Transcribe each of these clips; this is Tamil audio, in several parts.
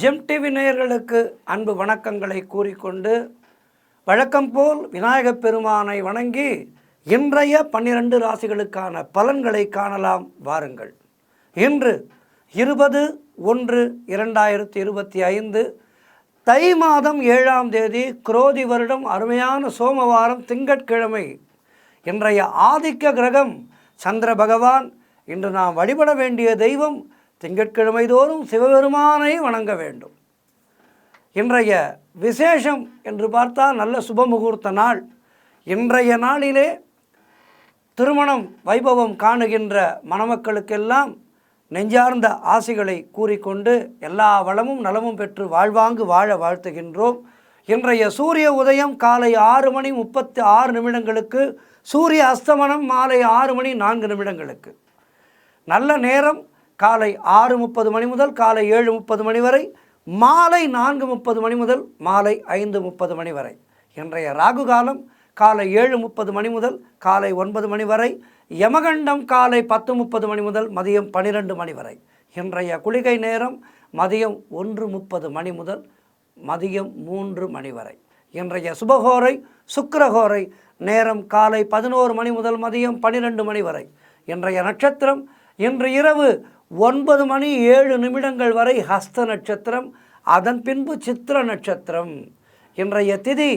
ஜெம் டிவி நேயர்களுக்கு அன்பு வணக்கங்களை கூறிக்கொண்டு வழக்கம் போல் விநாயகப் பெருமானை வணங்கி இன்றைய 12 ராசிகளுக்கான பலன்களை காணலாம் வாருங்கள். இன்று 20/1/2025 தை மாதம் 7ஆம் தேதி குரோதி வருடம் அருமையான சோமவாரம் திங்கட்கிழமை. இன்றைய ஆதிக்க கிரகம் சந்திர பகவான். இன்று நாம் வழிபட வேண்டிய தெய்வம் திங்கட்கிழமை தோறும் சிவபெருமானை வணங்க வேண்டும். இன்றைய விசேஷம் என்று பார்த்தால் நல்ல சுபமுகூர்த்த நாள். இன்றைய நாளிலே திருமணம் வைபவம் காணுகின்ற மணமக்களுக்கெல்லாம் நெஞ்சார்ந்த ஆசிகளை கூறிக்கொண்டு எல்லா வளமும் நலமும் பெற்று வாழ்வாங்கு வாழ வாழ்த்துகின்றோம். இன்றைய சூரிய உதயம் காலை 6:36 சூரிய அஸ்தமனம் மாலை 6:04 நல்ல நேரம் காலை 6:30 முதல் காலை 7:30 வரை, மாலை 4:30 முதல் மாலை 5:30 வரை. இன்றைய ராகு காலம் காலை 7:30 முதல் காலை 9 வரை, யமகண்டம் காலை 10:30 முதல் மதியம் 12 வரை. இன்றைய குளிகை நேரம் மதியம் 1:30 முதல் மதியம் 3 வரை. இன்றைய சுபகோரை சுக்கிரகோரை நேரம் காலை 11 முதல் மதியம் 12 வரை. இன்றைய நட்சத்திரம் இன்று இரவு 9:07 வரை ஹஸ்த நட்சத்திரம், அதன் பின்பு சித்திர நட்சத்திரம். இன்றைய திதி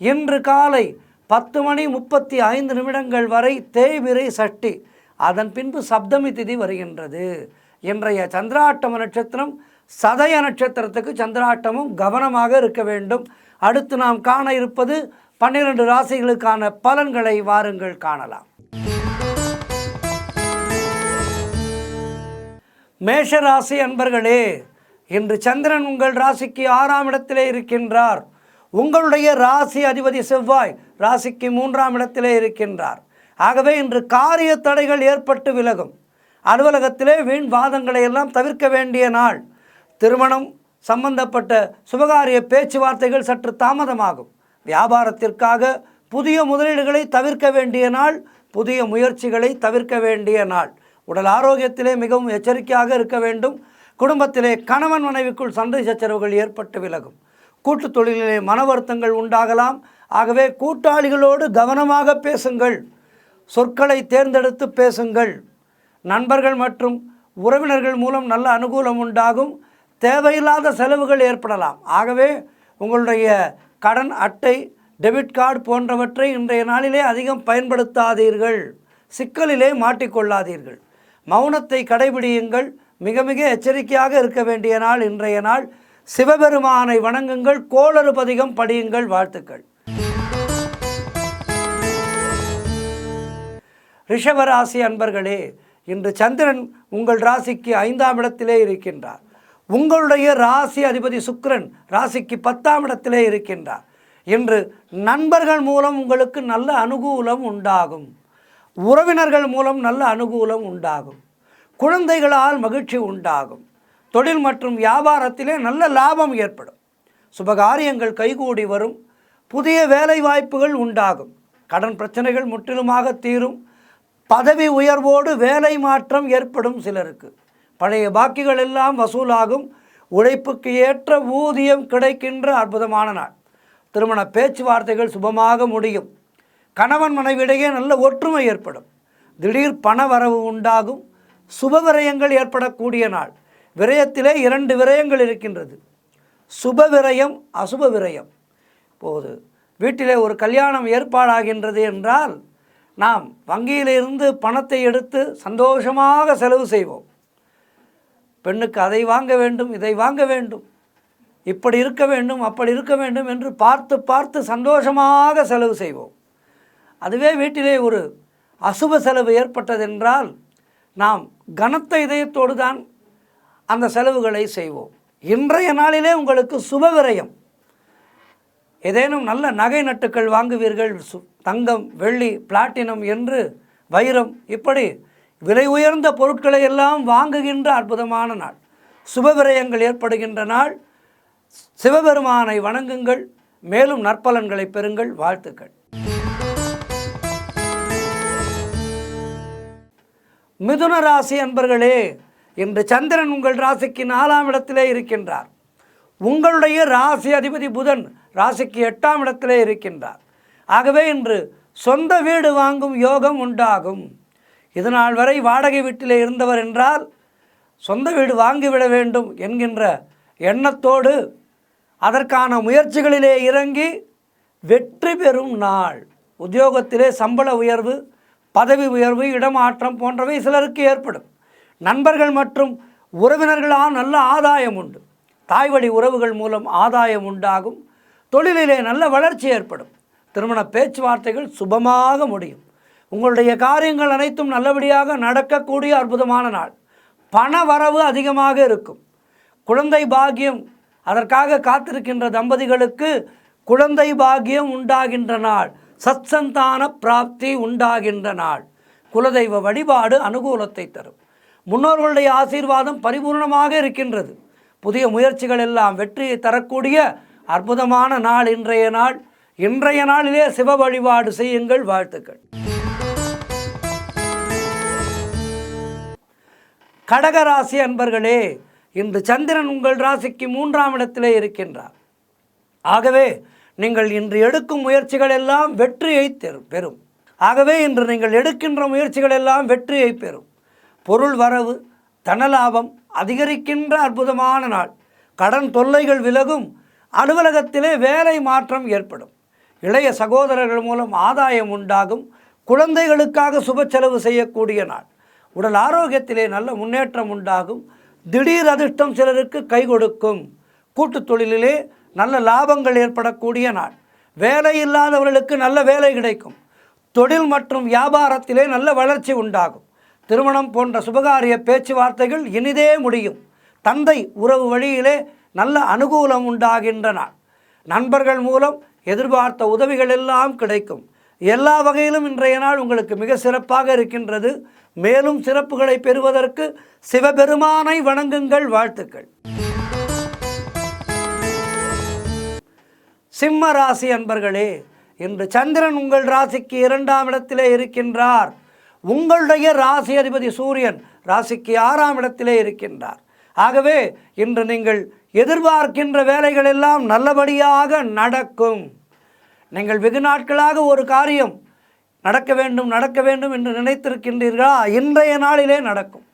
இன்று காலை 10:35 வரை தேய்பிறை சஷ்டி, அதன் பின்பு சப்தமி திதி வருகின்றது. இன்றைய சந்திராட்டம நட்சத்திரம் சதய நட்சத்திரத்துக்கு சந்திராட்டமும் கவனமாக இருக்க வேண்டும். அடுத்து நாம் காண இருப்பது 12 ராசிகளுக்கான பலன்களை வாருங்கள் காணலாம். மேஷராசி அன்பர்களே, இன்று சந்திரன் உங்கள் ராசிக்கு 6ஆம் இடத்திலே இருக்கின்றார். உங்களுடைய ராசி அதிபதி செவ்வாய் ராசிக்கு 3ஆம் இடத்திலே இருக்கின்றார். ஆகவே இன்று காரிய தடைகள் ஏற்பட்டு விலகும். அலுவலகத்திலே வீண் வாதங்களை எல்லாம் தவிர்க்க வேண்டிய நாள். திருமணம் சம்பந்தப்பட்ட சுபகாரிய பேச்சுவார்த்தைகள் சற்று தாமதமாகும். வியாபாரத்திற்காக புதிய முதலீடுகளை தவிர்க்க வேண்டிய நாள், புதிய முயற்சிகளை தவிர்க்க வேண்டிய நாள். உடல் ஆரோக்கியத்திலே மிகவும் எச்சரிக்கையாக இருக்க வேண்டும். குடும்பத்திலே கணவன் மனைவிக்குள் சண்டை சச்சரவுகள் ஏற்பட்டு விலகும். கூட்டுத் தொழிலிலே மன வருத்தங்கள் உண்டாகலாம். ஆகவே கூட்டாளிகளோடு கவனமாக பேசுங்கள். சொற்களை தேர்ந்தெடுத்து பேசுங்கள். நண்பர்கள் மற்றும் உறவினர்கள் மூலம் நல்ல அனுகூலம் உண்டாகும். தேவையில்லாத செலவுகள் ஏற்படலாம். ஆகவே உங்களுடைய கடன் அட்டை, டெபிட் கார்டு போன்றவற்றை இன்றைய நாளிலே அதிகம் பயன்படுத்தாதீர்கள். சிக்கலிலே மாட்டிக்கொள்ளாதீர்கள். மௌனத்தை கடைபிடியுங்கள். மிக மிக எச்சரிக்கையாக இருக்க வேண்டிய நாள் இன்றைய நாள். சிவபெருமானை வணங்குங்கள். கோளறு பதிகம் படியுங்கள். வாழ்த்துக்கள். ரிஷபராசி அன்பர்களே, இன்று சந்திரன் உங்கள் ராசிக்கு 5ஆம் இடத்திலே இருக்கின்றார். உங்களுடைய ராசி அதிபதி சுக்கிரன் ராசிக்கு 10ஆம் இடத்திலே இருக்கின்றார். இன்று நண்பர்கள் மூலம் உங்களுக்கு நல்ல அனுகூலம் உண்டாகும். உறவினர்கள் மூலம் நல்ல அனுகூலம் உண்டாகும். குழந்தைகளால் மகிழ்ச்சி உண்டாகும். தொழில் மற்றும் வியாபாரத்திலே நல்ல லாபம் ஏற்படும். சுபகாரியங்கள் கைகூடி வரும். புதிய வேலை வாய்ப்புகள் உண்டாகும். கடன் பிரச்சனைகள் முற்றிலுமாக தீரும். பதவி உயர்வோடு வேலை மாற்றம் ஏற்படும் சிலருக்கு. பழைய பாக்கிகள் எல்லாம் வசூலாகும். உழைப்புக்கு ஏற்ற ஊதியம் கிடைக்கின்ற அற்புதமான நாள். திருமண பேச்சுவார்த்தைகள் சுபமாக முடியும். கணவன் மனைவியிடையே நல்ல ஒற்றுமை ஏற்படும். திடீர் பண வரவு உண்டாகும். சுப விரயங்கள் ஏற்படக்கூடிய நாள். விரயத்திலே 2 விரயங்கள் இருக்கின்றது. சுப விரயம், அசுப விரயம். இப்போது வீட்டிலே ஒரு கல்யாணம் ஏற்பாடாகின்றது என்றால் நாம் வங்கியிலிருந்து பணத்தை எடுத்து சந்தோஷமாக செலவு செய்வோம். பெண்ணுக்கு அதை வாங்க வேண்டும், இதை வாங்க வேண்டும், இப்படி இருக்க வேண்டும், அப்படி இருக்க வேண்டும் என்று பார்த்து பார்த்து சந்தோஷமாக செலவு செய்வோம். அதுவே வீட்டிலே ஒரு அசுப செலவு ஏற்பட்டதென்றால் நாம் கனத்த இதயத்தோடு தான் அந்த செலவுகளை செய்வோம். இன்றைய நாளிலே உங்களுக்கு சுப விரயம். ஏதேனும் நல்ல நகை நட்டுக்கள் வாங்குவீர்கள். தங்கம், வெள்ளி, பிளாட்டினம் என்று வைரம், இப்படி விலை உயர்ந்த பொருட்களை எல்லாம் வாங்குகின்ற அற்புதமான நாள். சுப விரயங்கள் ஏற்படுகின்ற நாள். சிவபெருமானை வணங்குங்கள். மேலும் நற்பலன்களை பெறுங்கள். வாழ்த்துக்கள். மிதுன ராசி அன்பர்களே, இன்று சந்திரன் உங்கள் ராசிக்கு 4ஆம் இடத்திலே இருக்கின்றார். உங்களுடைய ராசி அதிபதி புதன் ராசிக்கு 8ஆம் இடத்திலே இருக்கின்றார். ஆகவே இன்று சொந்த வீடு வாங்கும் யோகம் உண்டாகும். இதனால் வரை வாடகை வீட்டிலே இருந்தவர் என்றால் சொந்த வீடு வாங்கிவிட வேண்டும் என்கின்ற எண்ணத்தோடு அதற்கான முயற்சிகளிலே இறங்கி வெற்றி பெறும் நாள். உத்தியோகத்திலே சம்பள உயர்வு, பதவி உயர்வு, இடமாற்றம் போன்றவை சிலருக்கு ஏற்படும். நண்பர்கள் மற்றும் உறவினர்களால் நல்ல ஆதாயம் உண்டு. தாய்வழி உறவுகள் மூலம் ஆதாயம் உண்டாகும். தொழிலிலே நல்ல வளர்ச்சி ஏற்படும். திருமண பேச்சுவார்த்தைகள் சுபமாக முடியும். உங்களுடைய காரியங்கள் அனைத்தும் நல்லபடியாக நடக்கக்கூடிய அற்புதமான நாள். பண வரவு அதிகமாக இருக்கும். குழந்தை பாக்கியம், அதற்காக காத்திருக்கின்ற தம்பதிகளுக்கு குழந்தை பாக்கியம் உண்டாகின்ற நாள். சத்சந்தான பிராப்தி உண்டாகின்ற நாள். குலதெய்வ வழிபாடு அனுகூலத்தை தரும். முன்னோர்களுடைய ஆசீர்வாதம் பரிபூர்ணமாக இருக்கின்றது. புதிய முயற்சிகள் எல்லாம் வெற்றியை தரக்கூடிய அற்புதமான நாள் இன்றைய நாள். இன்றைய நாளிலே சிவ வழிபாடு செய்யுங்கள். வாழ்த்துக்கள். கடகராசி அன்பர்களே, இன்று சந்திரன் உங்கள் ராசிக்கு 3ஆம் இடத்திலே இருக்கின்றார். ஆகவே நீங்கள் இன்று எடுக்கும் முயற்சிகள் எல்லாம் வெற்றியை பெறும். ஆகவே இன்று நீங்கள் எடுக்கின்ற முயற்சிகள் எல்லாம் வெற்றியை பெறும். பொருள் வரவு, தனலாபம் அதிகரிக்கின்ற அற்புதமான நாள். கடன் தொல்லைகள் விலகும். அலுவலகத்திலே வேலை மாற்றம் ஏற்படும். இளைய சகோதரர்கள் மூலம் ஆதாயம் உண்டாகும். குழந்தைகளுக்காக சுப செலவு செய்யக்கூடிய நாள். உடல் ஆரோக்கியத்திலே நல்ல முன்னேற்றம் உண்டாகும். திடீர் அதிர்ஷ்டம் சிலருக்கு கை கொடுக்கும். கூட்டுத் தொழிலிலே நல்ல லாபங்கள் ஏற்படக்கூடிய நாள். வேலை இல்லாதவர்களுக்கு நல்ல வேலை கிடைக்கும். தொழில் மற்றும் வியாபாரத்திலே நல்ல வளர்ச்சி உண்டாகும். திருமணம் போன்ற சுபகாரிய பேச்சுவார்த்தைகள் இனிதே முடியும். தந்தை உறவு வழியிலே நல்ல அனுகூலம் உண்டாகின்ற நாள். நண்பர்கள் மூலம் எதிர்பார்த்த உதவிகள் எல்லாம் கிடைக்கும். எல்லா வகையிலும் இன்றைய நாள் உங்களுக்கு மிக சிறப்பாக இருக்கின்றது. மேலும் சிறப்புகளை பெறுவதற்கு சிவபெருமானை வணங்குங்கள். வாழ்த்துக்கள். சிம்ம ராசி அன்பர்களே, இன்று சந்திரன் உங்கள் ராசிக்கு 2ஆம் இடத்திலே இருக்கின்றார். உங்களுடைய ராசி அதிபதி சூரியன் ராசிக்கு 6ஆம் இடத்திலே இருக்கின்றார். ஆகவே இன்று நீங்கள் எதிர்பார்க்கின்ற வேலைகள் எல்லாம் நல்லபடியாக நடக்கும். நீங்கள் வெகு நாட்களாக ஒரு காரியம் நடக்க வேண்டும் என்று நினைத்திருக்கின்றீர்களா? இன்றைய நாளிலே நடக்கும்.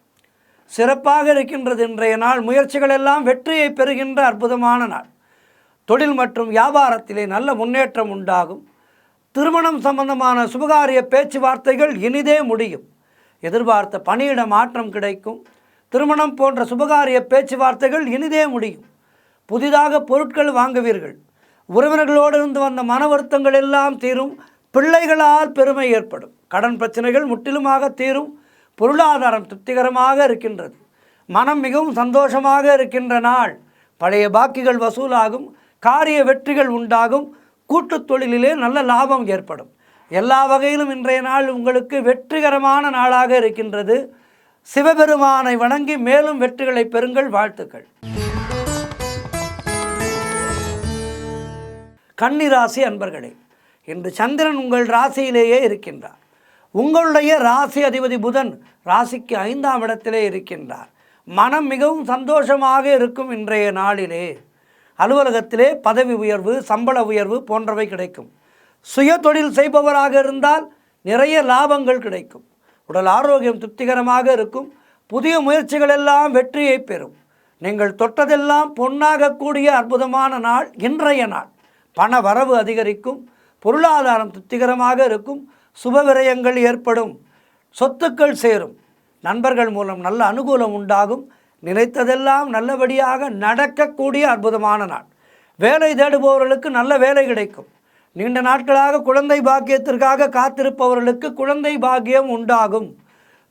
சிறப்பாக இருக்கின்றது இன்றைய நாள். முயற்சிகள் எல்லாம் வெற்றியை பெறுகின்ற அற்புதமான நாள். தொழில் மற்றும் வியாபாரத்திலே நல்ல முன்னேற்றம் உண்டாகும். திருமணம் சம்பந்தமான சுபகாரிய பேச்சுவார்த்தைகள் இனிதே முடியும். எதிர்பார்த்த பணியிட மாற்றம் கிடைக்கும். திருமணம் போன்ற சுபகாரிய பேச்சுவார்த்தைகள் இனிதே முடியும். புதிதாக பொருட்கள் வாங்குவீர்கள். உறவினர்களோடு இருந்து வந்த மன வருத்தங்கள் எல்லாம் தீரும். பிள்ளைகளால் பெருமை ஏற்படும். கடன் பிரச்சனைகள் முற்றிலுமாக தீரும். பொருளாதாரம் திருப்திகரமாக இருக்கின்றது. மனம் மிகவும் சந்தோஷமாக இருக்கின்ற நாள். பழைய பாக்கிகள் வசூலாகும். காரிய வெற்றிகள் உண்டாகும். கூட்டுத் தொழிலிலே நல்ல லாபம் ஏற்படும். எல்லா வகையிலும் இன்றைய நாள் உங்களுக்கு வெற்றிகரமான நாளாக இருக்கின்றது. சிவபெருமானை வணங்கி மேலும் வெற்றிகளை பெறுங்கள். வாழ்த்துக்கள். கன்னிராசி அன்பர்களே, இன்று சந்திரன் உங்கள் ராசியிலேயே இருக்கின்றார். உங்களுடைய ராசி அதிபதி புதன் ராசிக்கு 5ஆம் இடத்திலே இருக்கின்றார். மனம் மிகவும் சந்தோஷமாக இருக்கும். இன்றைய நாளிலே அலுவலகத்திலே பதவி உயர்வு, சம்பள உயர்வு போன்றவை கிடைக்கும். சுய தொழில் செய்பவராக இருந்தால் நிறைய லாபங்கள் கிடைக்கும். உடல் ஆரோக்கியம் திருப்திகரமாக இருக்கும். புதிய முயற்சிகள் எல்லாம் வெற்றியை பெறும். நீங்கள் தொட்டதெல்லாம் பொன்னாகக்கூடிய அற்புதமான நாள் இன்றைய நாள். பண வரவு அதிகரிக்கும். பொருளாதாரம் திருப்திகரமாக இருக்கும். சுப விரயங்கள் ஏற்படும். சொத்துக்கள் சேரும். நண்பர்கள் மூலம் நல்ல அனுகூலம் உண்டாகும். நினைத்ததெல்லாம் நல்லபடியாக நடக்கக்கூடிய அற்புதமான நாள். வேலை தேடுபவர்களுக்கு நல்ல வேலை கிடைக்கும். நீண்ட நாட்களாக குழந்தை பாக்கியத்திற்காக காத்திருப்பவர்களுக்கு குழந்தை பாக்கியம் உண்டாகும்.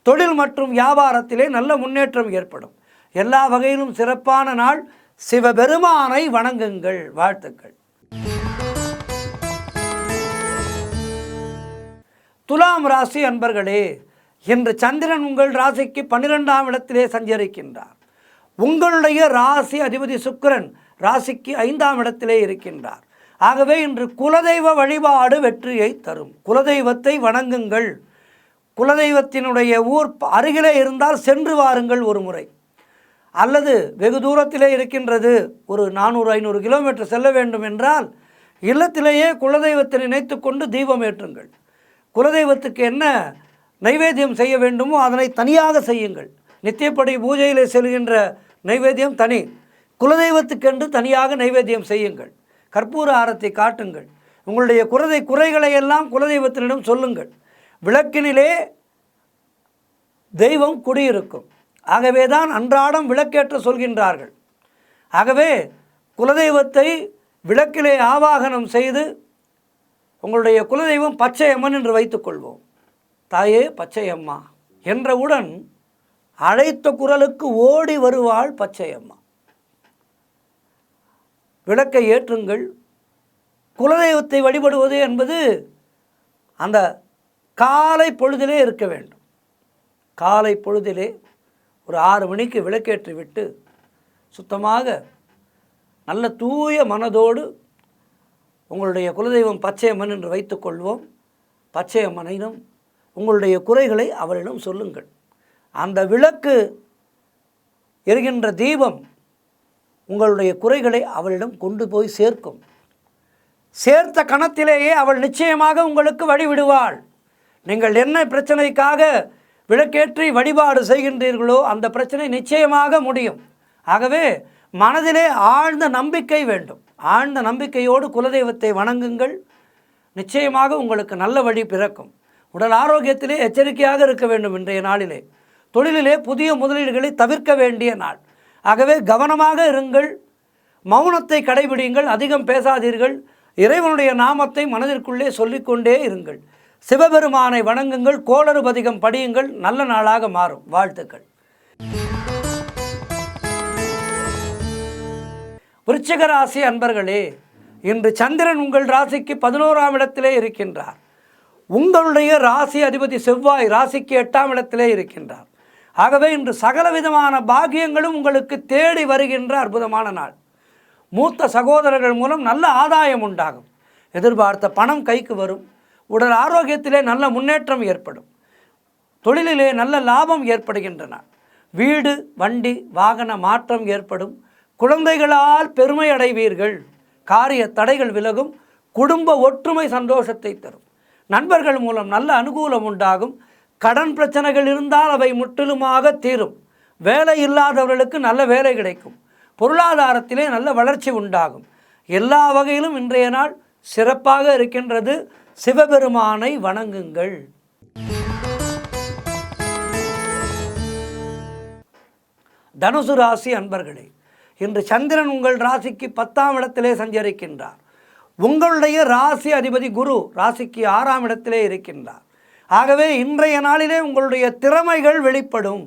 தொழில் மற்றும் வியாபாரத்திலே நல்ல முன்னேற்றம் ஏற்படும். எல்லா வகையிலும் சிறப்பான நாள். சிவபெருமானை வணங்குங்கள். வாழ்த்துக்கள். துலாம் ராசி அன்பர்களே, இன்று சந்திரன் உங்கள் ராசிக்கு 12ஆம் இடத்திலே சஞ்சரிக்கின்றார். உங்களுடைய ராசி அதிபதி சுக்கிரன் ராசிக்கு 5ஆம் இடத்திலே இருக்கின்றார். ஆகவே இன்று குலதெய்வ வழிபாடு வெற்றியை தரும். குலதெய்வத்தை வணங்குங்கள். குலதெய்வத்தினுடைய ஊர் அருகிலே இருந்தால் சென்று வாருங்கள் ஒரு முறை. அல்லது வெகு தூரத்திலே இருக்கின்றது, ஒரு 400-500 கிலோமீட்டர் செல்ல வேண்டும் என்றால் இல்லத்திலேயே குலதெய்வத்தை நினைத்து கொண்டு தீபம் ஏற்றுங்கள். குலதெய்வத்துக்கு என்ன நைவேத்தியம் செய்ய வேண்டுமோ அதனை தனியாக செய்யுங்கள். நித்தியப்படி பூஜையிலே செல்கின்ற நைவேத்தியம் தனி, குலதெய்வத்துக்கென்று தனியாக நைவேத்தியம் செய்யுங்கள். கற்பூர ஆரத்தை காட்டுங்கள். உங்களுடைய குறைகளை எல்லாம் குலதெய்வத்தினிடம் சொல்லுங்கள். விளக்கினிலே தெய்வம் குடியிருக்கும். ஆகவே தான் அன்றாடம் விளக்கேற்ற சொல்கின்றார்கள். ஆகவே குலதெய்வத்தை விளக்கிலே ஆவாகனம் செய்து, உங்களுடைய குலதெய்வம் பச்சையம்மன் என்று வைத்துக்கொள்வோம். தாயே பச்சையம்மா என்றவுடன் அழைத்த குரலுக்கு ஓடி வருவாள் பச்சையம்மா. விளக்கை ஏற்றுங்கள். குலதெய்வத்தை வழிபடுவது என்பது அந்த காலை பொழுதிலே இருக்க வேண்டும். காலை பொழுதிலே ஒரு 6 மணிக்கு விளக்கேற்றி விட்டு சுத்தமாக நல்ல தூய மனதோடு உங்களுடைய குலதெய்வம் பச்சையம்மன் என்று வைத்துக்கொள்வோம். பச்சையம்மனிடம் உங்களுடைய குறைகளை அவளிடம் சொல்லுங்கள். அந்த விளக்கு எரிகின்ற தீபம் உங்களுடைய குறைகளை அவளிடம் கொண்டு போய் சேர்க்கும். சேர்த்த கணத்திலேயே அவள் நிச்சயமாக உங்களுக்கு வழிவிடுவாள். நீங்கள் என்ன பிரச்சனைக்காக விளக்கேற்றி வழிபாடு செய்கின்றீர்களோ அந்த பிரச்சனை நிச்சயமாக முடியும். ஆகவே மனதிலே ஆழ்ந்த நம்பிக்கை வேண்டும். ஆழ்ந்த நம்பிக்கையோடு குலதெய்வத்தை வணங்குங்கள். நிச்சயமாக உங்களுக்கு நல்ல வழி பிறக்கும். உடல் ஆரோக்கியத்திலே எச்சரிக்கையாக இருக்க வேண்டும். இன்றைய நாளிலே தொழிலிலே புதிய முதலீடுகளை தவிர்க்க வேண்டிய நாள். ஆகவே கவனமாக இருங்கள். மௌனத்தை கடைபிடியுங்கள். அதிகம் பேசாதீர்கள். இறைவனுடைய நாமத்தை மனதிற்குள்ளே சொல்லிக்கொண்டே இருங்கள். சிவபெருமானை வணங்குங்கள். கோளறு பதிகம் படியுங்கள். நல்ல நாளாக மாறும். வாழ்த்துக்கள். விருச்சிக ராசி அன்பர்களே, இன்று சந்திரன் உங்கள் ராசிக்கு 11ஆம் இடத்திலே இருக்கின்றார். உங்களுடைய ராசி அதிபதி செவ்வாய் ராசிக்கு 8ஆம் இடத்திலே இருக்கின்றார். ஆகவே இன்று சகலவிதமான பாக்கியங்களும் உங்களுக்கு தேடி வருகின்ற அற்புதமான நாள். மூத்த சகோதரர்கள் மூலம் நல்ல ஆதாயம் உண்டாகும். எதிர்பார்த்த பணம் கைக்கு வரும். உடல் ஆரோக்கியத்திலே நல்ல முன்னேற்றம் ஏற்படும். தொழிலிலே நல்ல லாபம் ஏற்படுகின்றன. வீடு வண்டி வாகன மாற்றம் ஏற்படும். குழந்தைகளால் பெருமை அடைவீர்கள். காரிய தடைகள் விலகும். குடும்ப ஒற்றுமை சந்தோஷத்தை தரும். நண்பர்கள் மூலம் நல்ல அனுகூலம் உண்டாகும். கடன் பிரச்சனைகள் இருந்தால் அவை முற்றிலுமாக தீரும். வேலை இல்லாதவர்களுக்கு நல்ல வேலை கிடைக்கும். பொருளாதாரத்திலே நல்ல வளர்ச்சி உண்டாகும். எல்லா வகையிலும் இன்றைய நாள் சிறப்பாக இருக்கின்றது. சிவபெருமானை வணங்குங்கள். தனுசு ராசி அன்பர்களே, இன்று சந்திரன் உங்கள் ராசிக்கு 10ஆம் இடத்திலே சஞ்சரிக்கின்றார். உங்களுடைய ராசி அதிபதி குரு ராசிக்கு 6ஆம் இடத்திலே இருக்கின்றார். ஆகவே இன்றைய நாளிலே உங்களுடைய திறமைகள் வெளிப்படும்.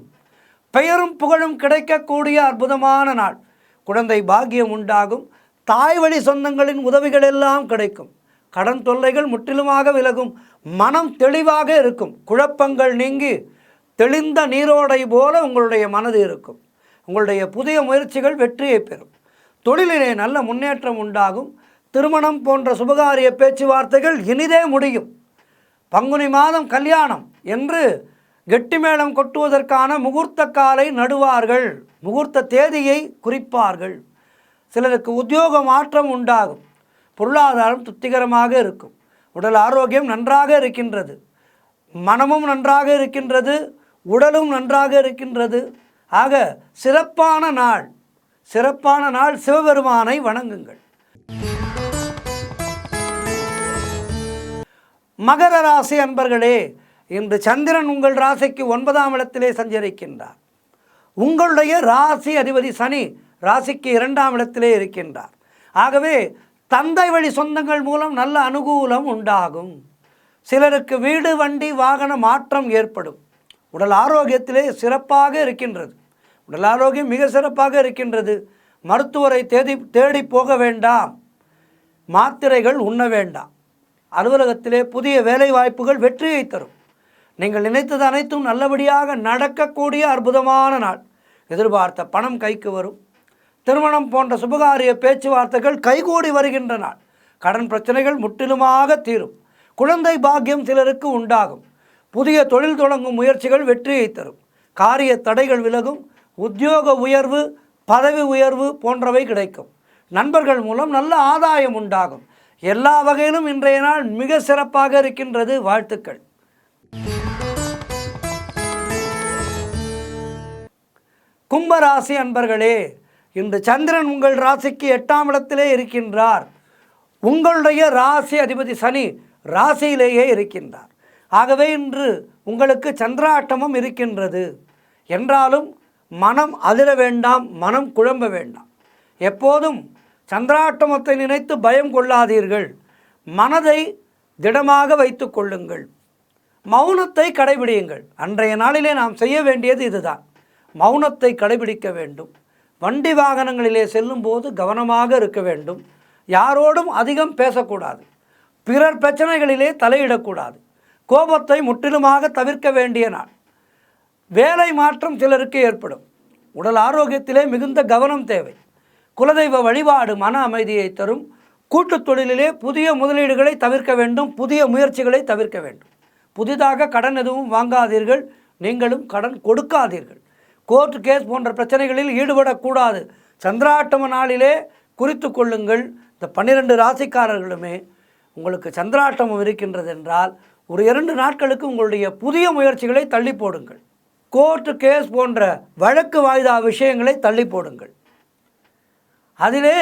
பெயரும் புகழும் கிடைக்கக்கூடிய அற்புதமான நாள். குழந்தை பாக்கியம் உண்டாகும். தாய் வழி சொந்தங்களின் உதவிகள் எல்லாம் கிடைக்கும். கடன் தொல்லைகள் முற்றிலுமாக விலகும். மனம் தெளிவாக இருக்கும். குழப்பங்கள் நீங்கி தெளிந்த நீரோடை போல உங்களுடைய மனது இருக்கும். உங்களுடைய புதிய முயற்சிகள் வெற்றியை பெறும். தொழிலிலே நல்ல முன்னேற்றம் உண்டாகும். திருமணம் போன்ற சுபகாரிய பேச்சுவார்த்தைகள் இனிதே முடியும். பங்குனி மாதம் கல்யாணம் என்று கெட்டிமேளம் கொட்டுவதற்கான முகூர்த்த காலை நடுவார்கள். முகூர்த்த தேதியை குறிப்பார்கள். சிலருக்கு உத்தியோக மாற்றம் உண்டாகும். பொருளாதாரம் திருப்திகரமாக இருக்கும். உடல் ஆரோக்கியம் நன்றாக இருக்கின்றது. மனமும் நன்றாக இருக்கின்றது. உடலும் நன்றாக இருக்கின்றது. ஆக சிறப்பான நாள். சிறப்பான நாள். சிவபெருமானை வணங்குங்கள். மகர ராசி அன்பர்களே, இன்று சந்திரன் உங்கள் ராசிக்கு 9ஆம் இடத்திலே சஞ்சரிக்கின்றார். உங்களுடைய ராசி அதிபதி சனி ராசிக்கு 2ஆம் இடத்திலே இருக்கின்றார். ஆகவே தந்தை வழி சொந்தங்கள் மூலம் நல்ல அனுகூலம் உண்டாகும். சிலருக்கு வீடு வண்டி வாகன மாற்றம் ஏற்படும். உடல் ஆரோக்கியத்திலே சிறப்பாக இருக்கின்றது. உடல் ஆரோக்கியம் மிக சிறப்பாக இருக்கின்றது. மருத்துவரை தேடி போக வேண்டாம். மாத்திரைகள் உண்ண வேண்டாம். அலுவலகத்திலே புதிய வேலை வாய்ப்புகள் வெற்றியை தரும். நீங்கள் நினைத்தது அனைத்தும் நல்லபடியாக நடக்கக்கூடிய அற்புதமான நாள். எதிர்பார்த்த பணம் கைக்கு வரும். திருமணம் போன்ற சுபகாரிய பேச்சுவார்த்தைகள் கைகூடி வருகின்ற நாள். கடன் பிரச்சனைகள் முற்றிலுமாக தீரும். குழந்தை பாக்கியம் சிலருக்கு உண்டாகும். புதிய தொழில் தொடங்கும் முயற்சிகள் வெற்றியை தரும். காரிய தடைகள் விலகும். உத்தியோக உயர்வு, பதவி உயர்வு போன்றவை கிடைக்கும். நண்பர்கள் மூலம் நல்ல ஆதாயம் உண்டாகும். எல்லா வகையிலும் இன்றைய நாள் மிக சிறப்பாக இருக்கின்றது. வாழ்த்துக்கள். கும்பராசி அன்பர்களே, இன்று சந்திரன் உங்கள் ராசிக்கு 8ஆம் இடத்திலே இருக்கின்றார். உங்களுடைய ராசி அதிபதி சனி ராசியிலேயே இருக்கின்றார். ஆகவே இன்று உங்களுக்கு சந்திராட்டமும் இருக்கின்றது. என்றாலும் மனம் அதிர வேண்டாம், மனம் குழம்ப வேண்டாம். எப்போதும் சந்திராட்டமத்தை நினைத்து பயம் கொள்ளாதீர்கள். மனதை திடமாக வைத்து கொள்ளுங்கள். மௌனத்தை கடைபிடியுங்கள். அன்றைய நாளிலே நாம் செய்ய வேண்டியது இதுதான். மௌனத்தை கடைபிடிக்க வேண்டும். வண்டி வாகனங்களிலே செல்லும்போது கவனமாக இருக்க வேண்டும். யாரோடும் அதிகம் பேசக்கூடாது. பிறர் பிரச்சனைகளிலே தலையிடக்கூடாது. கோபத்தை முற்றிலுமாக தவிர்க்க வேண்டிய நாள். வேலை மாற்றம் சிலருக்கு ஏற்படும். உடல் ஆரோக்கியத்திலே மிகுந்த கவனம் தேவை. குலதெய்வ வழிபாடு மன அமைதியை தரும். கூட்டுத் தொழிலிலே புதிய முதலீடுகளை தவிர்க்க வேண்டும். புதிய முயற்சிகளை தவிர்க்க வேண்டும். புதிதாக கடன் எதுவும் வாங்காதீர்கள். நீங்களும் கடன் கொடுக்காதீர்கள். கோர்ட் கேஸ் போன்ற பிரச்சனைகளில் ஈடுபடக்கூடாது. சந்திராட்டம நாளிலே குறித்து கொள்ளுங்கள். இந்த 12 ராசிக்காரர்களுமே உங்களுக்கு சந்திராட்டமம் இருக்கின்றது என்றால் ஒரு 2 நாட்களுக்கு உங்களுடைய புதிய முயற்சிகளை தள்ளி போடுங்கள். கோர்ட்டு கேஸ் போன்ற வழக்கு வாய்தா விஷயங்களை தள்ளி போடுங்கள். அதிலே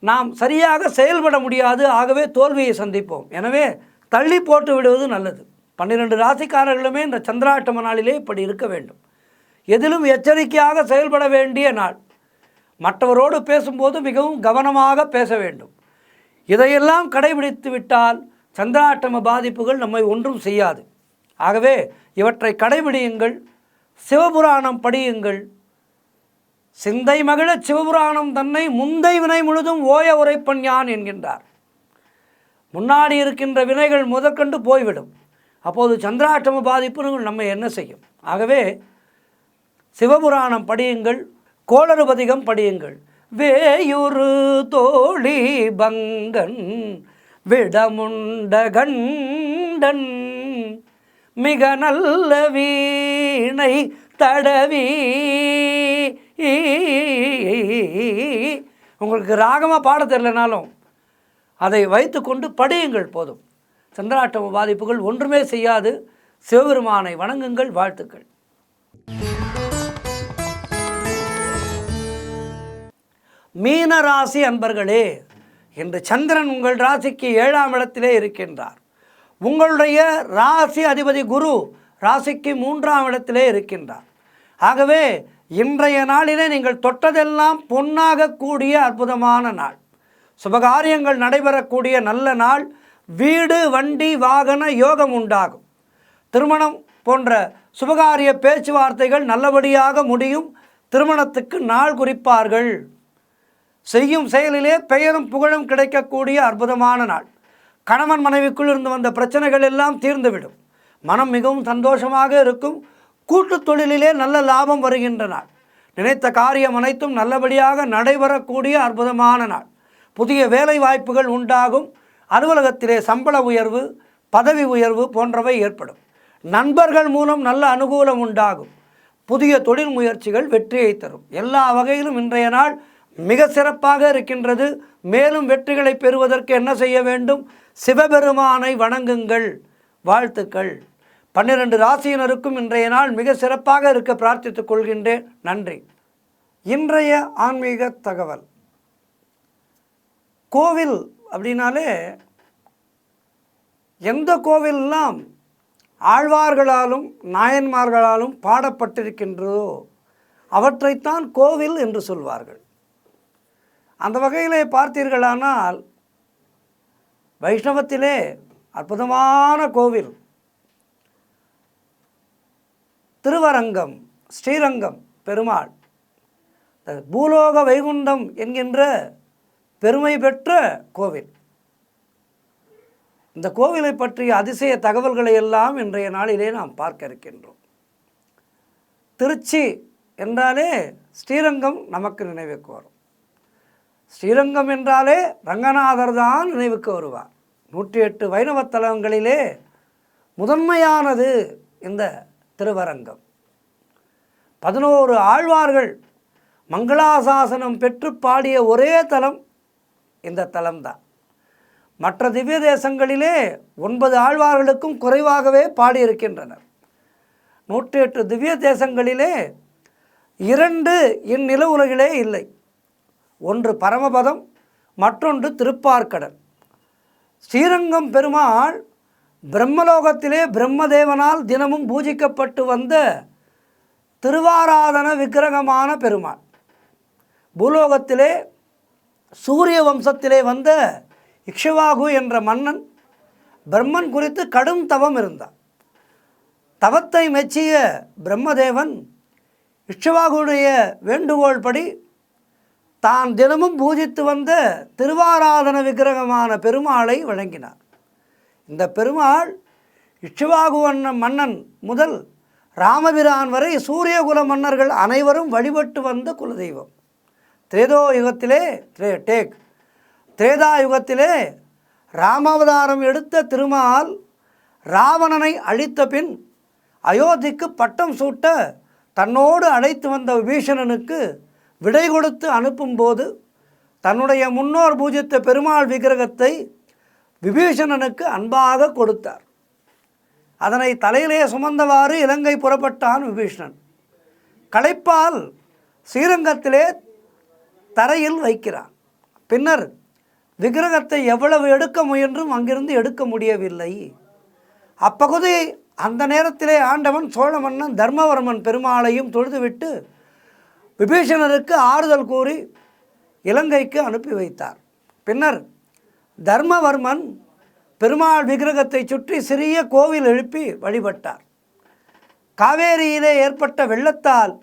நாம் சரியாக செயல்பட முடியாது. ஆகவே தோல்வியை சந்திப்போம். எனவே தள்ளி போட்டு விடுவது நல்லது. 12 ராசிக்காரர்களுமே இந்த சந்திராட்டம நாளிலே இப்படி இருக்க வேண்டும். எதிலும் எச்சரிக்கையாக செயல்பட வேண்டிய நாள். மற்றவரோடு பேசும்போது மிகவும் கவனமாக பேச வேண்டும். இதையெல்லாம் கடைபிடித்து விட்டால் சந்திராட்டம பாதிப்புகள் நம்மை ஒன்றும் செய்யாது. ஆகவே இவற்றை கடைபிடியுங்கள். சிவபுராணம் படியுங்கள். சிந்தை மகிழ சிவபுராணம் தன்னை முந்தை வினை முழுதும் ஓய உரைப்பன் யான் என்கின்றார். முன்னாடி இருக்கின்ற வினைகள் முதற்கண்டு போய்விடும். அப்போது சந்திராட்டம பாதிப்பு நம்மை என்ன செய்யும்? ஆகவே சிவபுராணம் படியுங்கள். கோளறுபதிகம் படியுங்கள். வேயுரு தோழி பங்கன் விடமுண்ட கண்டன் மிக நல்ல வீணை தடவி. உங்களுக்கு ராகமாக பாட தெரியலனாலும் அதை வைத்து கொண்டு படியுங்கள் போதும். சந்திராட்டம பாதிப்புகள் ஒன்றுமே செய்யாது. சிவபெருமானை வணங்குங்கள். வாழ்த்துக்கள். மீன ராசி அன்பர்களே, இன்று சந்திரன் உங்கள் ராசிக்கு 7ஆம் இடத்திலே இருக்கின்றார். உங்களுடைய ராசி அதிபதி குரு ராசிக்கு 3ஆம் இடத்திலே இருக்கின்றார். ஆகவே இன்றைய நாளிலே நீங்கள் தொட்டதெல்லாம் பொன்னாக கூடிய அற்புதமான நாள். சுபகாரியங்கள் நடைபெறக்கூடிய நல்ல நாள். வீடு, வண்டி, வாகன யோகம் உண்டாகும். திருமணம் போன்ற சுபகாரிய பேச்சுவார்த்தைகள் நல்லபடியாக முடியும். திருமணத்துக்கு நாள் குறிப்பார்கள். செய்யும் செயலிலே பெயரும் புகழும் கிடைக்கக்கூடிய அற்புதமான நாள். கணவன் மனைவிக்குள் இருந்து வந்த பிரச்சனைகள் எல்லாம் தீர்ந்துவிடும். மனம் மிகவும் சந்தோஷமாக இருக்கும். கூட்டுத் தொழிலிலே நல்ல லாபம் வருகின்ற நாள். நினைத்த காரியம் அனைத்தும் நல்லபடியாக நடைபெறக்கூடிய அற்புதமான நாள். புதிய வேலை வாய்ப்புகள் உண்டாகும். அலுவலகத்திலே சம்பள உயர்வு, பதவி உயர்வு போன்றவை ஏற்படும். நண்பர்கள் மூலம் நல்ல அனுகூலம் உண்டாகும். புதிய தொழில் முயற்சிகள் வெற்றியை தரும். எல்லா வகையிலும் இன்றைய நாள் மிக சிறப்பாக இருக்கின்றது. மேலும் வெற்றிகளை பெறுவதற்கு என்ன செய்ய வேண்டும்? சிவபெருமானை வணங்குங்கள். வாழ்த்துக்கள். 12 ராசியினருக்கும் இன்றைய நாள் மிக சிறப்பாக இருக்க பிரார்த்தித்துக் கொள்கின்றேன். நன்றி. இன்றைய ஆன்மீக தகவல். கோவில் அப்படின்னாலே எந்த கோவிலெல்லாம் ஆழ்வார்களாலும் நாயன்மார்களாலும் பாடப்பட்டிருக்கின்றதோ அவற்றைத்தான் கோவில் என்று சொல்வார்கள். அந்த வகையிலே பார்த்தீர்களானால் வைஷ்ணவத்திலே அற்புதமான கோவில் திருவரங்கம், ஸ்ரீரங்கம் பெருமாள், பூலோக வைகுண்டம் என்கின்ற பெருமை பெற்ற கோவில். இந்த கோவிலை பற்றிய அதிசய தகவல்களை எல்லாம் இன்றைய நாளிலே நாம் பார்க்க இருக்கின்றோம். திருச்சி என்றாலே ஸ்ரீரங்கம் நமக்கு நினைவுக்கு வரும். ஸ்ரீரங்கம் என்றாலே ரங்கநாதர் தான் நினைவுக்கு வருவார். 108 வைணவ தலங்களிலே முதன்மையானது இந்த திருவரங்கம். 11 ஆழ்வார்கள் மங்களாசாசனம் பெற்று பாடிய ஒரே தலம் இந்த தலம்தான். மற்ற திவ்ய தேசங்களிலே 9 ஆழ்வார்களுக்கும் குறைவாகவே பாடியிருக்கின்றனர். 108 திவ்ய தேசங்களிலே 2 இந்நில உலகிலே இல்லை. ஒன்று பரமபதம், மற்றொன்று திருப்பார்க்கடல். ஸ்ரீரங்கம் பெருமாள் பிரம்மலோகத்திலே பிரம்மதேவனால் தினமும் பூஜிக்கப்பட்டு வந்த திருவாராதன விக்கிரகமான பெருமாள். பூலோகத்திலே சூரிய வம்சத்திலே வந்த இக்ஷவாகு என்ற மன்னன் பிரம்மன் குறித்து கடும் தவம் இருந்தான். தவத்தை மெச்சிய பிரம்மதேவன் இக்ஷவாகுடைய வேண்டுகோள் படி தான் தினமும் பூஜித்து வந்த திருவாராதன விக்கிரகமான பெருமாளை வழங்கினார். இந்த பெருமாள் இக்ஷவாகு மன்னன் முதல் ராமபிரான் வரை சூரியகுல மன்னர்கள் அனைவரும் வழிபட்டு வந்த குலதெய்வம். திரேதா யுகத்திலே ராமாவதாரம் எடுத்த திருமால் ராவணனை அழித்த பின் அயோத்திக்கு பட்டம் சூட்ட தன்னோடு அழைத்து வந்த விபீஷணனுக்கு விடை கொடுத்து அனுப்பும்போது தன்னுடைய முன்னோர் பூஜித்த பெருமாள் விக்கிரகத்தை விபீஷணனுக்கு அன்பாக கொடுத்தார். அதனை தலையிலே சுமந்தவாறு இலங்கை புறப்பட்டான் விபீஷணன். களைப்பால் ஸ்ரீரங்கத்திலே தரையில் வைக்கிறான். பின்னர் விக்கிரகத்தை எவ்வளவு எடுக்க முயன்றும் அங்கிருந்து எடுக்க முடியவில்லை. அப்பகுதியை அந்த நேரத்திலே ஆண்டவன் சோழ மன்னன் தர்மவர்மன் பெருமாளையும் தொழுதுவிட்டு விபீஷணருக்கு ஆறுதல் கூறி இலங்கைக்கு அனுப்பி வைத்தார். பின்னர் தர்மவர்மன் பெருமாள் விக்கிரகத்தை சுற்றி சிறிய கோவில் எழுப்பி வழிபட்டார். காவேரியிலே ஏற்பட்ட வெள்ளத்தால்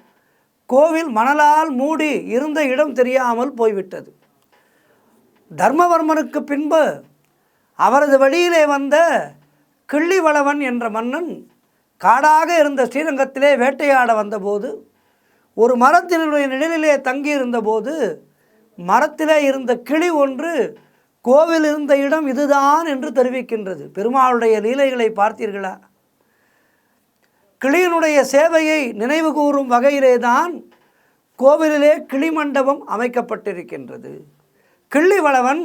கோவில் மணலால் மூடி இருந்த இடம் தெரியாமல் போய்விட்டது. தர்மவர்மனுக்கு பின்பு அவரது வழியிலே வந்த கிள்ளிவளவன் என்ற மன்னன் காடாக இருந்த ஸ்ரீரங்கத்திலே வேட்டையாட வந்தபோது ஒரு மரத்தினுடைய நிழலிலே தங்கியிருந்தபோது மரத்திலே இருந்த கிளி ஒன்று கோவில் இருந்த இடம் இதுதான் என்று தெரிவிக்கின்றது. பெருமாளுடைய லீலைகளை பார்த்தீர்களா? கிளியினுடைய சேவையை நினைவு கூறும் வகையிலே தான் கோவிலிலே கிளி மண்டபம் அமைக்கப்பட்டிருக்கின்றது. கிள்ளிவளவன்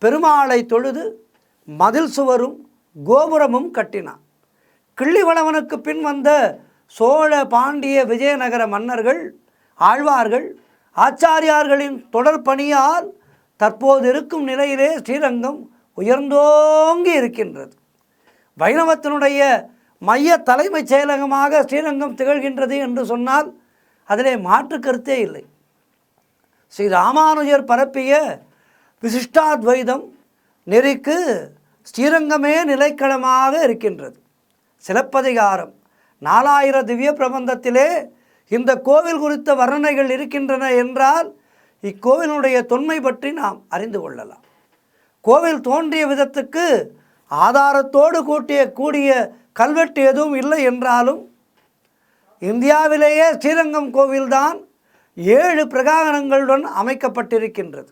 பெருமாளை தொழுது மதில் சுவரும் கோபுரமும் கட்டினான். கிள்ளிவளவனுக்கு பின் வந்த சோழ பாண்டிய விஜயநகர மன்னர்கள் ஆழ்வார்கள் ஆச்சாரியார்களின் தொடர் பணியால் தற்போது இருக்கும் நிலையிலே ஸ்ரீரங்கம் உயர்ந்தோங்கி இருக்கின்றது. வைணவத்தினுடைய மைய தலைமைச் செயலகமாக ஸ்ரீரங்கம் திகழ்கின்றது என்று சொன்னால் அதிலே மாற்று கருத்தே இல்லை. ஸ்ரீ ராமானுஜர் பரப்பிய விசிஷ்டாத்வைதம் நெறிக்கு ஸ்ரீரங்கமே நிலைக்களமாக இருக்கின்றது. சிலப்பதிகாரம் 4000 திவ்ய பிரபந்தத்திலே இந்த கோவில் குறித்த வர்ணனைகள் இருக்கின்றன என்றால் இக்கோவிலுடைய தொன்மை பற்றி நாம் அறிந்து கொள்ளலாம். கோவில் தோன்றிய விதத்துக்கு ஆதாரத்தோடு கூடிய கல்வெட்டு எதுவும் இல்லை என்றாலும் இந்தியாவிலேயே ஸ்ரீரங்கம் கோவில்தான் 7 பிரகாரங்களுடன் அமைக்கப்பட்டிருக்கின்றது.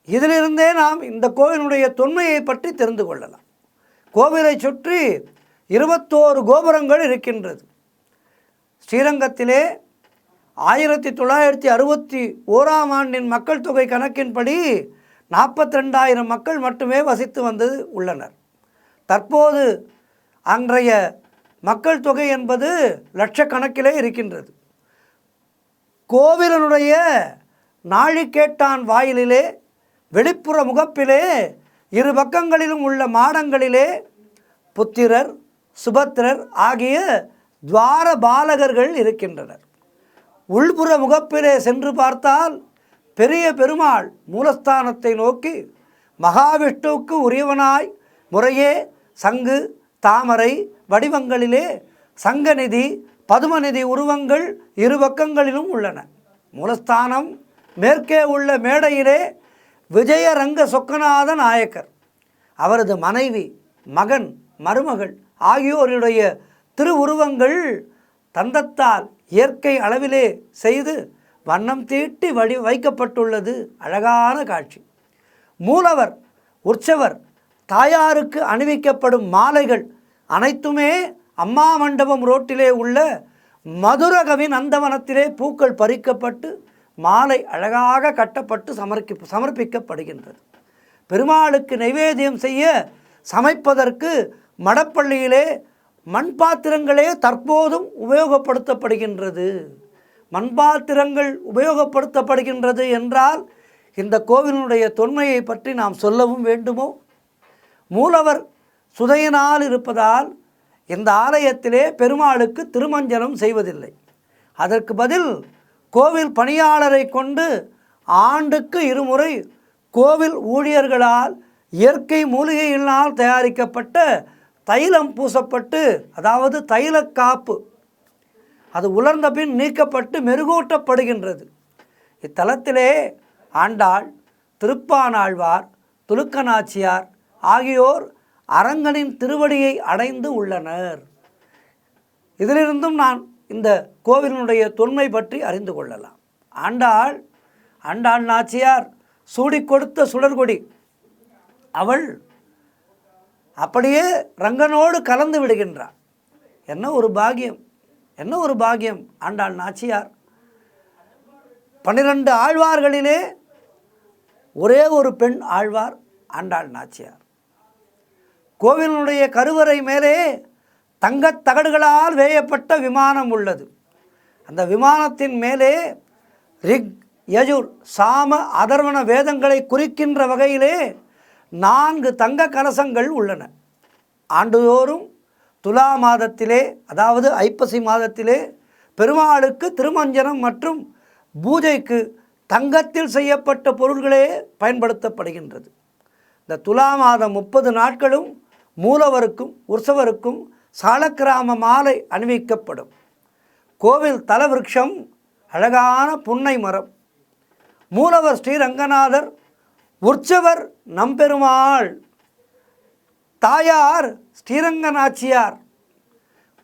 இதிலிருந்தே நாம் இந்த கோவிலுடைய தொன்மையை பற்றி தெரிந்து கொள்ளலாம். கோவிலை சுற்றி 21 கோபுரங்கள் இருக்கின்றது. ஸ்ரீரங்கத்திலே 1961ஆம் ஆண்டின் மக்கள் தொகை கணக்கின்படி 42,000 மக்கள் மட்டுமே வசித்து வந்தது உள்ளனர். தற்போது அன்றைய மக்கள் தொகை என்பது லட்சக்கணக்கிலே இருக்கின்றது. கோவிலினுடைய நாழிகேட்டான் வாயிலிலே வெளிப்புற முகப்பிலே 2 பக்கங்களிலும் உள்ள மாடங்களிலே புத்திரர் சுபத்திரர் ஆகிய துவார பாலகர்கள் இருக்கின்றனர். உள்புற முகப்பிலே சென்று பார்த்தால் பெரிய பெருமாள் மூலஸ்தானத்தை நோக்கி மகாவிஷ்ணுவுக்கு உரியவனாய் முறையே சங்கு தாமரை வடிவங்களிலே சங்கநிதி பதுமநிதி உருவங்கள் 2 பக்கங்களிலும் உள்ளன. மூலஸ்தானம் மேற்கே உள்ள மேடையிலே விஜயரங்க சொக்கநாத நாயக்கர் அவரது மனைவி மகன் மருமகள் ஆகியோருடைய திருவுருவங்கள் தந்தத்தால் இயற்கை அளவிலே செய்து வண்ணம் தீட்டி வைக்கப்பட்டுள்ளது. அழகான காட்சி. மூலவர் உற்சவர் தாயாருக்கு அணிவிக்கப்படும் மாலைகள் அனைத்துமே அம்மா மண்டபம் ரோட்டிலே உள்ள மதுரகவி நந்தவனத்திலே பூக்கள் பறிக்கப்பட்டு மாலை அழகாக கட்டப்பட்டு சமர்ப்பிக்கப்படுகின்றது. பெருமாளுக்கு நைவேத்தியம் செய்ய சமைப்பதற்கு மடப்பள்ளியிலே மண்பாத்திரங்களே தற்போதும் உபயோகப்படுத்தப்படுகின்றது. மண்பாத்திரங்கள் உபயோகப்படுத்தப்படுகின்றது என்றால் இந்த கோவிலுடைய தொன்மையை பற்றி நாம் சொல்லவும் வேண்டுமோ? மூலவர் சுதையினால் இருப்பதால் இந்த ஆலயத்திலே பெருமாளுக்கு திருமஞ்சனம் செய்வதில்லை. அதற்கு பதில் கோவில் பணியாளரை கொண்டு ஆண்டுக்கு இருமுறை கோவில் ஊழியர்களால் இயற்கை மூலிகையினால் தயாரிக்கப்பட்ட தைலம் பூசப்பட்டு, அதாவது தைலக்காப்பு, அது உலர்ந்த பின் நீக்கப்பட்டு மெருகூட்டப்படுகின்றது. இத்தலத்திலே ஆண்டாள், திருப்பானாழ்வார், துலுக்கநாச்சியார் ஆகியோர் அரங்கனின் திருவடியை அடைந்து உள்ளனர். இதிலிருந்தும் நான் இந்த கோவிலினுடைய தொன்மை பற்றி அறிந்து கொள்ளலாம். ஆண்டாள் நாச்சியார் சூடி கொடுத்த சுடர்கொடி. அவள் அப்படியே ரங்கனோடு கலந்து விடுகின்றாள். என்ன ஒரு பாக்கியம், என்ன ஒரு பாக்கியம்! ஆண்டாள் நாச்சியார் 12 ஆழ்வார்களிலே ஒரே ஒரு பெண் ஆழ்வார் ஆண்டாள் நாச்சியார். கோவிலுடைய கருவறை மேலே தங்கத் தகடுகளால் வேயப்பட்ட விமானம் உள்ளது. அந்த விமானத்தின் மேலே ரிக், யஜுர், சாம, அதர்வண வேதங்களை குறிக்கின்ற வகையிலே 4 தங்க கலசங்கள் உள்ளன. ஆண்டுதோறும் துலா மாதத்திலே, அதாவது ஐப்பசி மாதத்திலே பெருமாளுக்கு திருமஞ்சனம் மற்றும் பூஜைக்கு தங்கத்தில் செய்யப்பட்ட பொருள்களே பயன்படுத்தப்படுகின்றது. இந்த துலா மாதம் 30 நாட்களும் மூலவருக்கும் உற்சவருக்கும் சாலக்கிராம மாலை அணிவிக்கப்படும். கோவில் தலவிருட்சம் அழகான புன்னை மரம். மூலவர் ஸ்ரீரங்கநாதர், உற்சவர் நம்பெருமாள், தாயார் ஸ்ரீரங்கநாச்சியார்.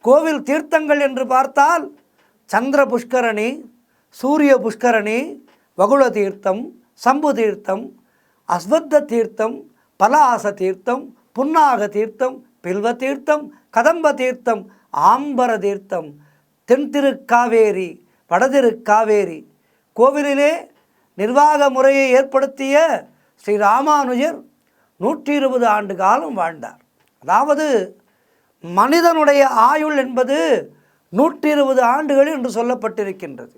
கோவில் தீர்த்தங்கள் என்று பார்த்தால் சந்திர புஷ்கரணி, சூரிய புஷ்கரணி, வகுள தீர்த்தம், சம்பு தீர்த்தம், அஸ்வத்த தீர்த்தம், பலாச தீர்த்தம், புன்னாக தீர்த்தம், பில்வ தீர்த்தம், கதம்ப தீர்த்தம், ஆம்பர தீர்த்தம், தென்திருக்காவேரி, வடதிருக்காவேரி. கோவிலிலே நிர்வாக முறையை ஏற்படுத்திய ஸ்ரீ ராமானுஜர் 120 ஆண்டு காலம் வாழ்ந்தார். அதாவது மனிதனுடைய ஆயுள் என்பது 120 ஆண்டுகள் என்று சொல்லப்பட்டிருக்கின்றது.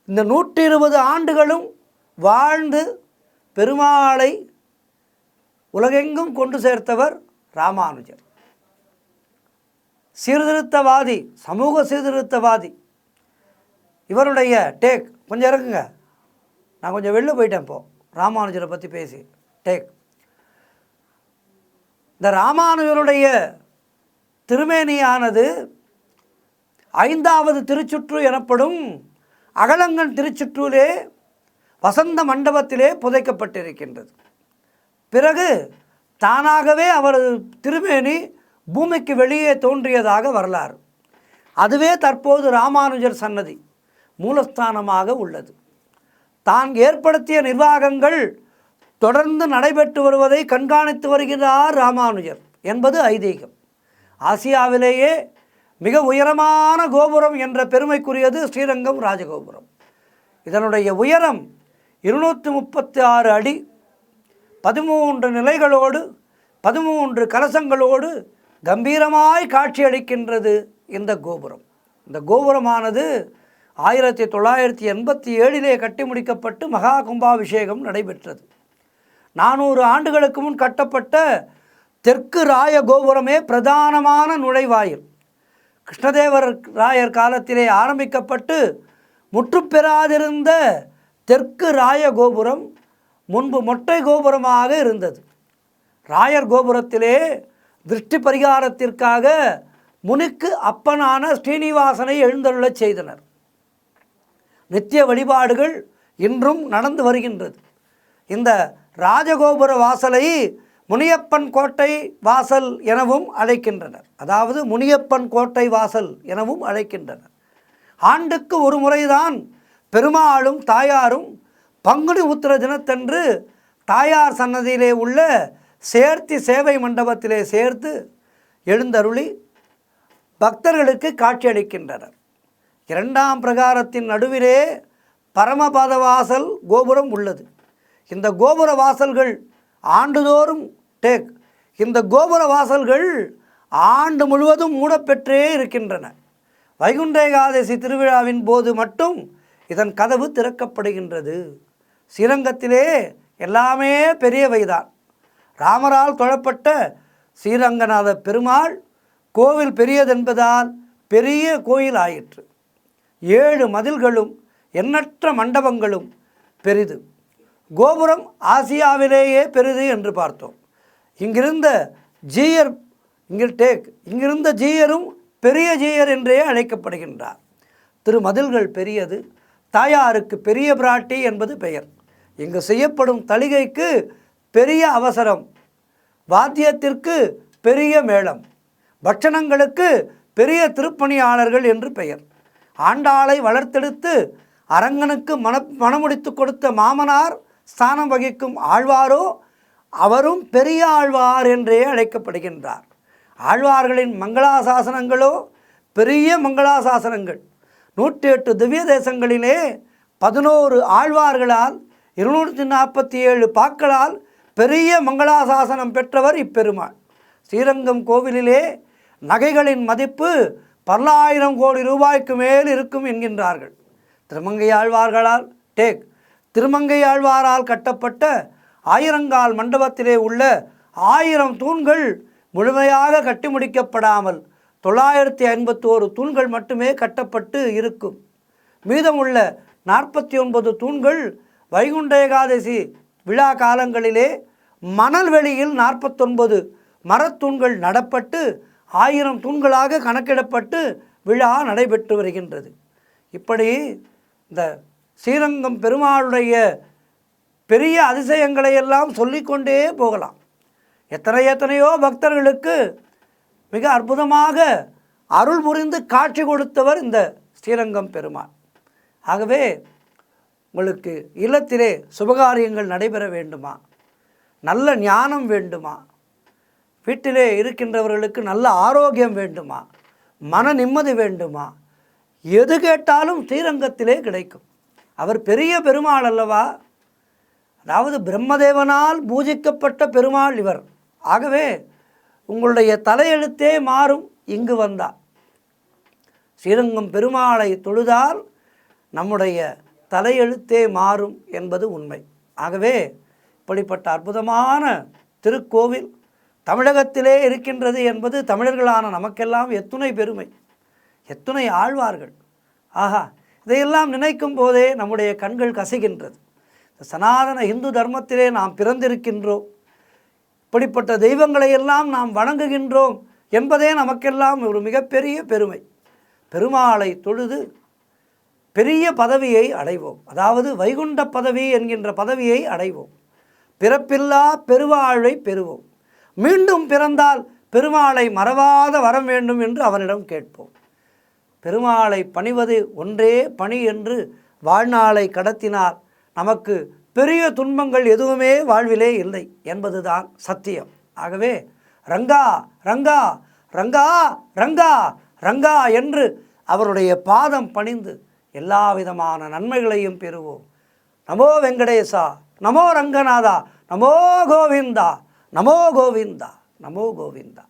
இந்த 120 ஆண்டுகளும் வாழ்ந்து பெருமாளை உலகெங்கும் கொண்டு சேர்த்தவர் ராமானுஜர். சீர்திருத்தவாதி, சமூக சீர்திருத்தவாதி. இவருடைய டேக் கொஞ்சம் இறக்குங்க, நான் கொஞ்சம் வெளில போயிட்டேன். இப்போ ராமானுஜரை பற்றி பேசி டேக். இந்த ராமானுஜருடைய திருமேனியானது 5வது திருச்சுற்று எனப்படும் அகலங்கன் திருச்சுற்றிலே வசந்த மண்டபத்திலே புதைக்கப்பட்டிருக்கின்றது. பிறகு தானாகவே அவரது திருமேனி பூமிக்கு வெளியே தோன்றியதாக வரலாறு. அதுவே தற்போது ராமானுஜர் சன்னதி மூலஸ்தானமாக உள்ளது. தான் ஏற்படுத்திய நிர்வாகங்கள் தொடர்ந்து நடைபெற்று வருவதை கண்காணித்து வருகிறார் ராமானுஜர் என்பது ஐதீகம். ஆசியாவிலேயே மிக உயரமான கோபுரம் என்ற பெருமைக்குரியது ஸ்ரீரங்கம் ராஜகோபுரம். இதனுடைய உயரம் 236 அடி, 13 நிலைகளோடு 13 கலசங்களோடு கம்பீரமாய் காட்சியளிக்கின்றது இந்த கோபுரம். இந்த கோபுரமானது 1987 கட்டி முடிக்கப்பட்டு மகா கும்பாபிஷேகம் நடைபெற்றது. 400 ஆண்டுகளுக்கு முன் கட்டப்பட்ட தெற்கு ராய கோபுரமே பிரதானமான நுழைவாயில். கிருஷ்ணதேவர் ராயர் காலத்திலே ஆரம்பிக்கப்பட்டு முற்றுப்பெறாதிருந்த தெற்கு ராய கோபுரம் முன்பு மொட்டை கோபுரமாக இருந்தது. ராயர் கோபுரத்திலே திருஷ்டி பரிகாரத்திற்காக முனிக்கு அப்பனான ஸ்ரீனிவாசனை எழுந்தருளச் செய்தனர். நித்திய வழிபாடுகள் இன்றும் நடந்து வருகின்றது. இந்த ராஜகோபுர வாசலை முனியப்பன் கோட்டை வாசல் எனவும் அழைக்கின்றனர். அதாவது முனியப்பன் கோட்டை வாசல் எனவும் அழைக்கின்றனர். ஆண்டுக்கு ஒரு முறைதான் பெருமாளும் தாயாரும் பங்குனி உத்திர தினத்தன்று தாயார் சன்னதியிலே உள்ள சேர்த்தி சேவை மண்டபத்திலே சேர்த்து எழுந்தருளி பக்தர்களுக்கு காட்சியளிக்கின்றனர். 2ஆம் பிரகாரத்தின் நடுவிலே பரமபத வாசல் கோபுரம் உள்ளது. இந்த கோபுர வாசல்கள் ஆண்டுதோறும் இந்த கோபுர வாசல்கள் ஆண்டு முழுவதும் மூடப்பெற்றே இருக்கின்றன. வைகுண்ட ஏகாதசி திருவிழாவின் போது மட்டும் இதன் கதவு திறக்கப்படுகின்றது. ஸ்ரீரங்கத்திலே எல்லாமே பெரியவைதான். ராமரால் தொழப்பட்ட ஸ்ரீரங்கநாத பெருமாள் கோவில் பெரியதென்பதால் பெரிய கோயில் ஆயிற்று. 7 மதில்களும் எண்ணற்ற மண்டபங்களும் பெரிது. கோபுரம் ஆசியாவிலேயே பெரிது என்று பார்த்தோம். இங்கிருந்த ஜீயரும் பெரிய ஜீயர் என்றே அழைக்கப்படுகின்றார். திருமதில்கள் பெரியது, தாயாருக்கு பெரிய பிராட்டி என்பது பெயர். இங்கு செய்யப்படும் தளிகைக்கு பெரிய அவசரம், வாத்தியத்திற்கு பெரிய மேளம், பட்சணங்களுக்கு பெரிய திருப்பணியாளர்கள் என்று பெயர். ஆண்டாளை வளர்த்தெடுத்து அரங்கனுக்கு மணமுடித்து கொடுத்த மாமனார் ஸ்தானம் வகிக்கும் ஆழ்வாரோ அவரும் பெரிய ஆழ்வார் என்றே அழைக்கப்படுகின்றார். ஆழ்வார்களின் மங்களாசாசனங்களோ பெரிய மங்களாசாசனங்கள். 108 திவ்ய தேசங்களிலே 11 ஆழ்வார்களால் 247 பாக்களால் பெரிய மங்களாசாசனம் பெற்றவர் இப்பெருமாள். ஸ்ரீரங்கம் கோவிலிலே நகைகளின் மதிப்பு 10,000 கோடி ரூபாய்க்கு மேல் இருக்கும் என்கின்றார்கள். திருமங்கையாழ்வாரால் கட்டப்பட்ட ஆயிரங்கால் மண்டபத்திலே உள்ள 1000 தூண்கள் முழுமையாக கட்டி முடிக்கப்படாமல் 951 தூண்கள் மட்டுமே கட்டப்பட்டு இருக்கும். மீதமுள்ள 49 தூண்கள் வைகுண்ட ஏகாதசி விழா காலங்களிலே மணல் வெளியில் 49 மரத்தூண்கள் நடப்பட்டு 1000 தூண்களாக கணக்கிடப்பட்டு விழா நடைபெற்று வருகின்றது. இப்படி இந்த ஸ்ரீரங்கம் பெருமாளுடைய பெரிய அதிசயங்களை எல்லாம் சொல்லிக்கொண்டே போகலாம். எத்தனையோ பக்தர்களுக்கு மிக அற்புதமாக அருள் புரிந்து காட்சி கொடுத்தவர் இந்த ஸ்ரீரங்கம் பெருமாள். ஆகவே உங்களுக்கு இல்லத்திலே சுபகாரியங்கள் நடைபெற வேண்டுமா, நல்ல ஞானம் வேண்டுமா, வீட்டிலே இருக்கின்றவர்களுக்கு நல்ல ஆரோக்கியம் வேண்டுமா, மன நிம்மதி வேண்டுமா, எது கேட்டாலும் ஸ்ரீரங்கத்திலே கிடைக்கும். அவர் பெரிய பெருமாள் அல்லவா, அதாவது பிரம்மதேவனால் பூஜிக்கப்பட்ட பெருமாள் இவர். ஆகவே உங்களுடைய தலையெழுத்தே மாறும் இங்கு வந்தால். ஸ்ரீரங்கம் பெருமாளை தொழுதால் நம்முடைய தலையெழுத்தே மாறும் என்பது உண்மை. ஆகவே இப்படிப்பட்ட அற்புதமான திருக்கோவில் தமிழகத்திலே இருக்கின்றது என்பது தமிழர்களான நமக்கெல்லாம் எத்துணை பெருமை, எத்துணை ஆழ்வார்கள். ஆஹா, இதையெல்லாம் நினைக்கும் போதே நம்முடைய கண்கள் கசைகின்றது. சனாதன இந்து தர்மத்திலே நாம் பிறந்திருக்கின்றோம், இப்படிப்பட்ட தெய்வங்களை எல்லாம் நாம் வணங்குகின்றோம் என்பதே நமக்கெல்லாம் ஒரு மிகப்பெரிய பெருமை. பெருமாளை தொழுது பெரிய பதவியை அடைவோம், அதாவது வைகுண்ட பதவி என்கின்ற பதவியை அடைவோம். பிறப்பில்லா பெருவாழ்வை பெறுவோம். மீண்டும் பிறந்தால் பெருமாளை மறவாத வரம் வேண்டும் என்று அவனிடம் கேட்போம். பெருமாளை பணிவது ஒன்றே பணி என்று வாழ்நாளை கடத்தினால் நமக்கு பெரிய துன்பங்கள் எதுவுமே வாழ்விலே இல்லை என்பதுதான் சத்தியம். ஆகவே ரங்கா ரங்கா ரங்கா ரங்கா ரங்கா என்று அவருடைய பாதம் பணிந்து எல்லா விதமான நன்மைகளையும் பெறுவோம். நமோ வெங்கடேசா, நமோ ரங்கநாதா, நமோ கோவிந்தா, நமோ கோவிந்தா, நமோ கோவிந்தா.